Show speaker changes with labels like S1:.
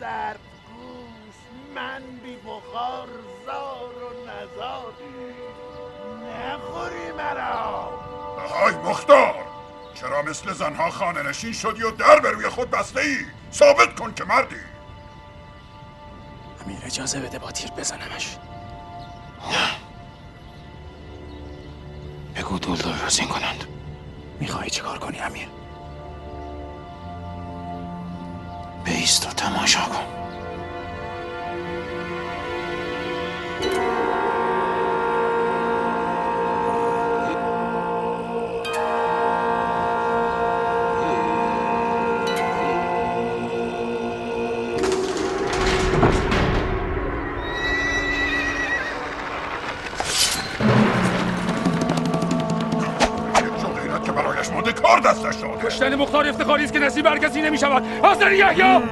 S1: سرپوش، من بی بخار زار و نزار، نخوری مرا.
S2: های مختار، چرا مثل زنها خانه نشین شدی و در به روی خود بسته ای؟ ثابت کن که مردی.
S3: امیر اجازه بده با تیر بزنمش.
S4: نه، بگو دلدل رزین کنند.
S3: میخوایی چه کار کنی امیر؟
S4: بایست و تماشا کن.
S2: کار دستش داده.
S5: کشتن مختار افتخاری است که نصیب هر کسی نمی شود. حاضر یحیی